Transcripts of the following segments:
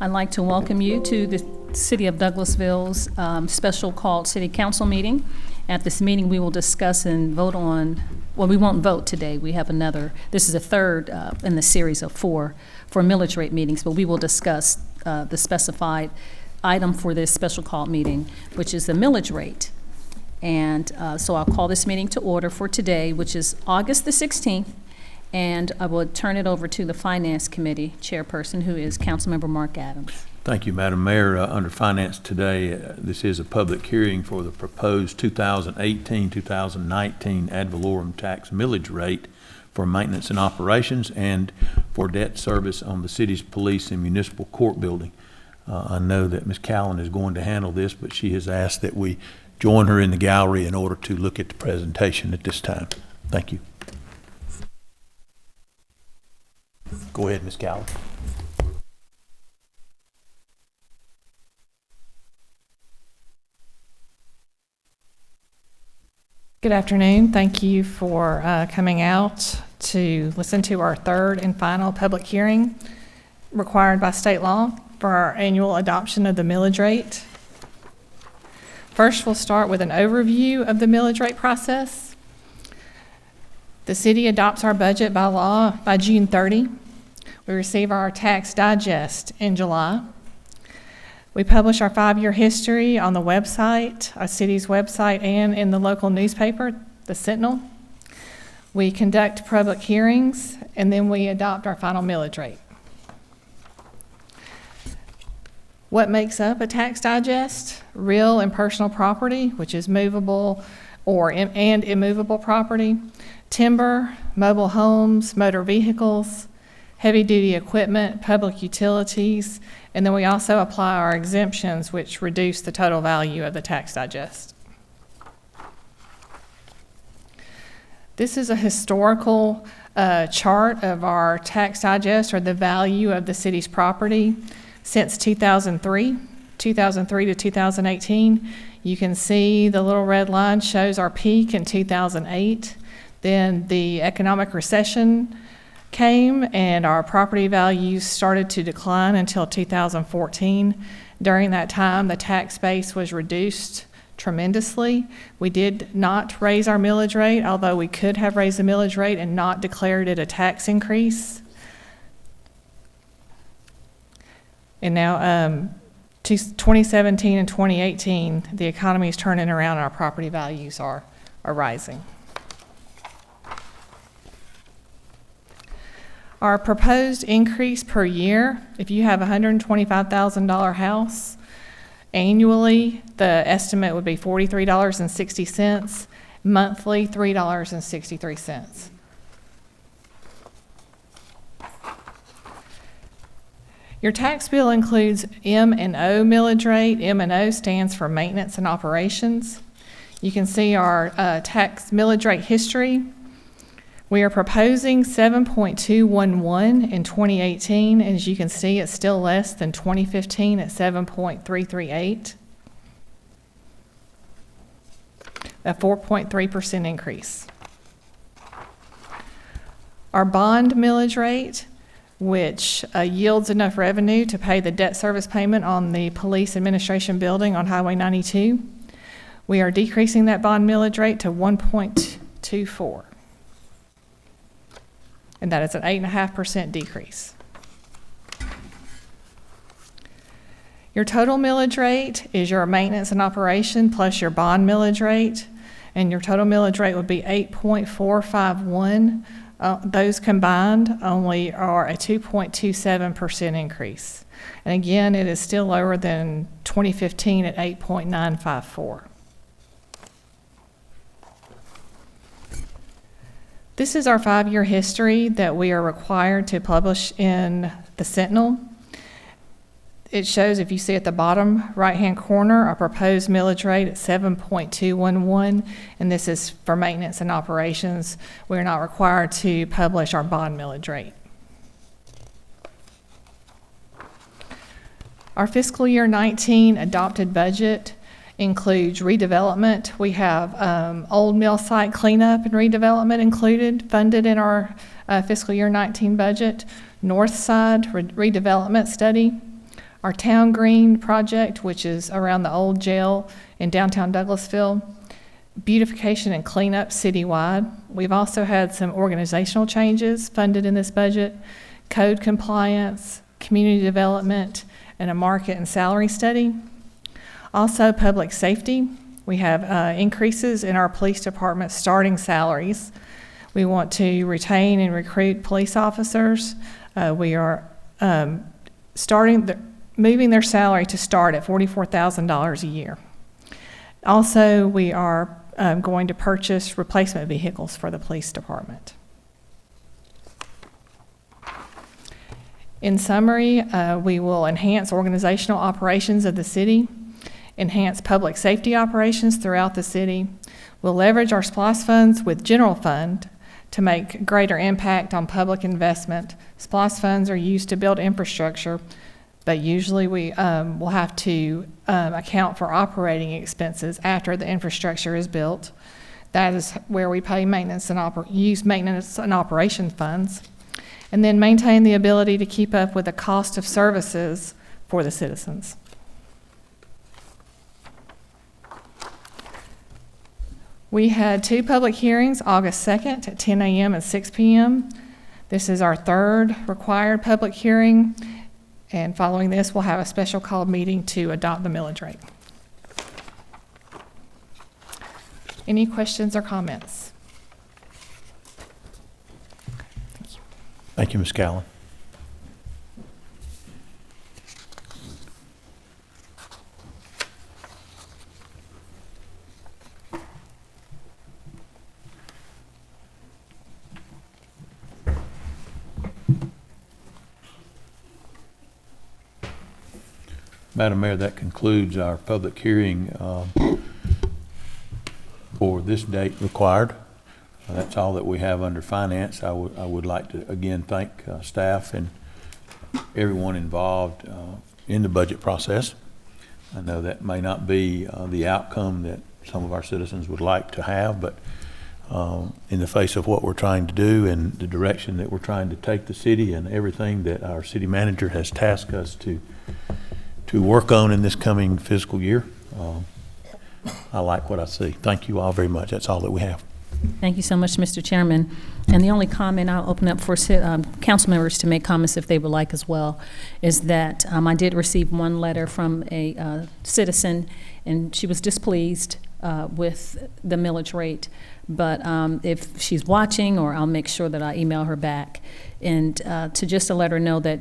I'd like to welcome you to the City of Douglasville's special called City Council meeting. At this meeting, we will discuss and vote on, well, we won't vote today. We have another, this is a third in the series of four for millage rate meetings, but we will discuss the specified item for this special called meeting, which is the millage rate. And so I'll call this meeting to order for today, which is August the 16th. And I will turn it over to the Finance Committee Chairperson, who is Councilmember Mark Adams. Thank you, Madam Mayor. Under Finance today, this is a public hearing for the proposed 2018-2019 ad valorem tax millage rate for maintenance and operations and for debt service on the city's police and municipal court building. I know that Ms. Callan is going to handle this, but she has asked that we join her in the gallery in order to look at the presentation at this time. Thank you. Go ahead, Ms. Callan. Good afternoon. Thank you for coming out to listen to our third and final public hearing required by state law for our annual adoption of the millage rate. First, we'll start with an overview of the millage rate process. The city adopts our budget by law by June 30. We receive our tax digest in July. We publish our 5-year history on the website, our city's website, and in the local newspaper, the Sentinel. We conduct public hearings, and then we adopt our final millage rate. What makes up a tax digest? Real and personal property, which is movable and immovable property, timber, mobile homes, motor vehicles, heavy-duty equipment, public utilities, and then we also apply our exemptions, which reduce the total value of the tax digest. This is a historical chart of our tax digest, or the value of the city's property since 2003 to 2018. You can see the little red line shows our peak in 2008. Then the economic recession came and our property values started to decline until 2014. During that time, the tax base was reduced tremendously. We did not raise our millage rate, although we could have raised the millage rate and not declared it a tax increase. And now 2017 and 2018, the economy is turning around and our property values are rising. Our proposed increase per year, if you have a $125,000 house, annually the estimate would be $43.60, monthly $3.63. Your tax bill includes M&O millage rate. M&O stands for maintenance and operations. You can see our tax millage rate history. We are proposing 7.211 in 2018. As you can see, it's still less than 2015 at 7.338, a 4.3% increase. Our bond millage rate, which yields enough revenue to pay the debt service payment on the police administration building on Highway 92. We are decreasing that bond millage rate to 1.24. And that is an 8.5% decrease. Your total millage rate is your maintenance and operation plus your bond millage rate, and your total millage rate would be 8.451. Those combined only are a 2.27% increase. And again, it is still lower than 2015 at 8.954. This is our 5-year history that we are required to publish in the Sentinel. It shows, if you see at the bottom right-hand corner, our proposed millage rate at 7.211, and this is for maintenance and operations. We're not required to publish our bond millage rate. Our fiscal year 19 adopted budget includes redevelopment. We have old mill site cleanup and redevelopment included, funded in our fiscal year 19 budget. North Side redevelopment study, Our Town Green project, which is around the old jail in downtown Douglasville, beautification and cleanup citywide. We've also had some organizational changes funded in this budget, code compliance, community development, and a market and salary study. Also, public safety. We have increases in our police department starting salaries. We want to retain and recruit police officers. We are moving their salary to start at $44,000 a year. Also, we are going to purchase replacement vehicles for the police department. In summary, we will enhance organizational operations of the city, enhance public safety operations throughout the city. We'll leverage our SPLOST funds with general fund to make greater impact on public investment. SPLOST funds are used to build infrastructure, but usually we will have to account for operating expenses after the infrastructure is built. That is where we pay maintenance and use maintenance and operation funds, and then maintain the ability to keep up with the cost of services for the citizens. We had 2 public hearings, August 2nd at 10 a.m. and 6 p.m. This is our 3rd required public hearing, and following this, we'll have a special called meeting to adopt the millage rate. Any questions or comments? Thank you. Thank you, Ms. Callan. Madam Mayor, that concludes our public hearing for this date required. That's all that we have under finance. I would like to again thank staff and everyone involved in the budget process. I know that may not be the outcome that some of our citizens would like to have, but in the face of what we're trying to do and the direction that we're trying to take the city and everything that our city manager has tasked us to work on in this coming fiscal year, I like what I see. Thank you all very much. That's all that we have. Thank you so much, Mr. Chairman. And the only comment I'll open up for council members to make comments if they would like as well is that I did receive one letter from a citizen, and she was displeased with the millage rate. But if she's watching, or I'll make sure that I email her back, and to let her know that,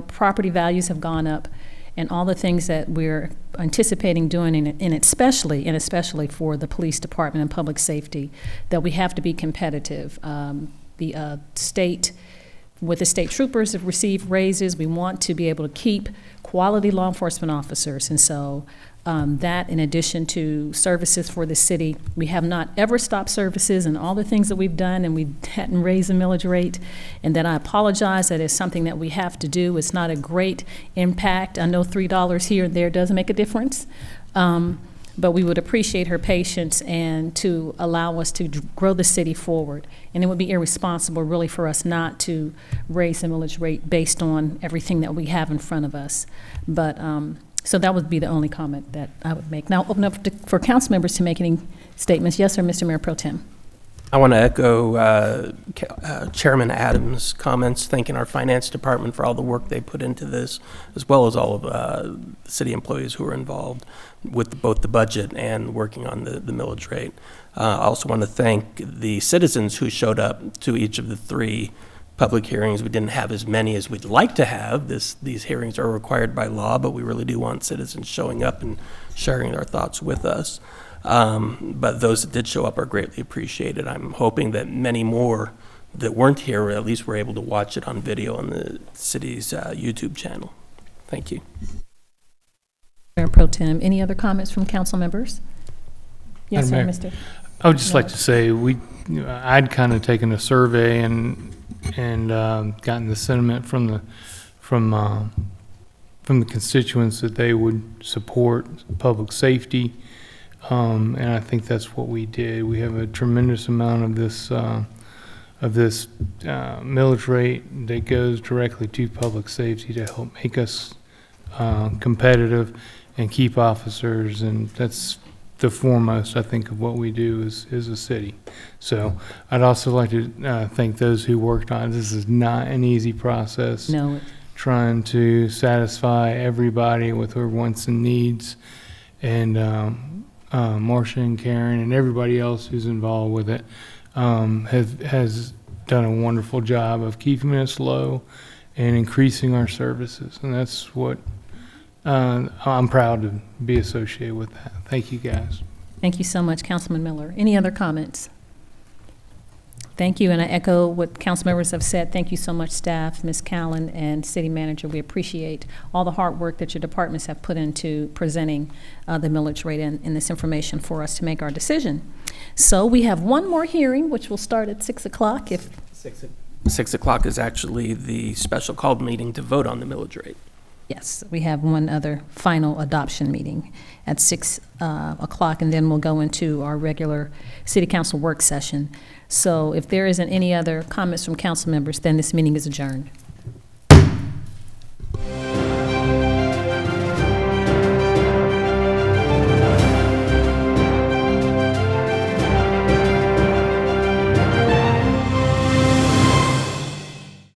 property values have gone up, and all the things that we're anticipating doing, and especially for the police department and public safety, that we have to be competitive. The state troopers have received raises. We want to be able to keep quality law enforcement officers, and so that, in addition to services for the city, we have not ever stopped services and all the things that we've done, and we hadn't raised the millage rate. And that I apologize, that is something that we have to do. It's not a great impact. I know $3 here and there does make a difference, but we would appreciate her patience and to allow us to grow the city forward. And it would be irresponsible, really, for us not to raise the millage rate based on everything that we have in front of us. But so that would be the only comment that I would make. Now, open up for council members to make any statements. Yes, sir, Mr. Mayor Pro Tem. I want to echo Chairman Adams' comments, thanking our finance department for all the work they put into this, as well as all of the city employees who are involved with both the budget and working on the millage rate. I also want to thank the citizens who showed up to each of the 3 public hearings. We didn't have as many as we'd like to have. These hearings are required by law, but we really do want citizens showing up and sharing their thoughts with us. But those that did show up are greatly appreciated. I'm hoping that many more that weren't here, or at least were able to watch it on video on the city's YouTube channel. Thank you. Mayor Pro Tem, any other comments from council members? Yes, sir, Mr. I would just like to say I'd kind of taken a survey and gotten the sentiment from the constituents that they would support public safety, and I think that's what we did. We have a tremendous amount of this millage rate that goes directly to public safety to help make us competitive and keep officers, and that's the foremost, I think, of what we do as a city. So I'd also like to thank those who worked on it. This is not an easy process. No, Trying to satisfy everybody with their wants and needs, and Marcia and Karen and everybody else who's involved with it has done a wonderful job of keeping us low and increasing our services, and that's what I'm proud to be associated with that. Thank you, guys. thank you so much, Councilman Miller. Any other comments? Thank you, and I echo what council members have said. Thank you so much, staff, Ms. Callen, and city manager. We appreciate all the hard work that your departments have put into presenting the millage rate and this information for us to make our decision. So we have one more hearing, which will start at 6 o'clock. 6 o'clock is actually the special called meeting to vote on the millage rate. Yes, we have one other final adoption meeting at 6 o'clock, and then we'll go into our regular city council work session. So if there isn't any other comments from council members, then this meeting is adjourned.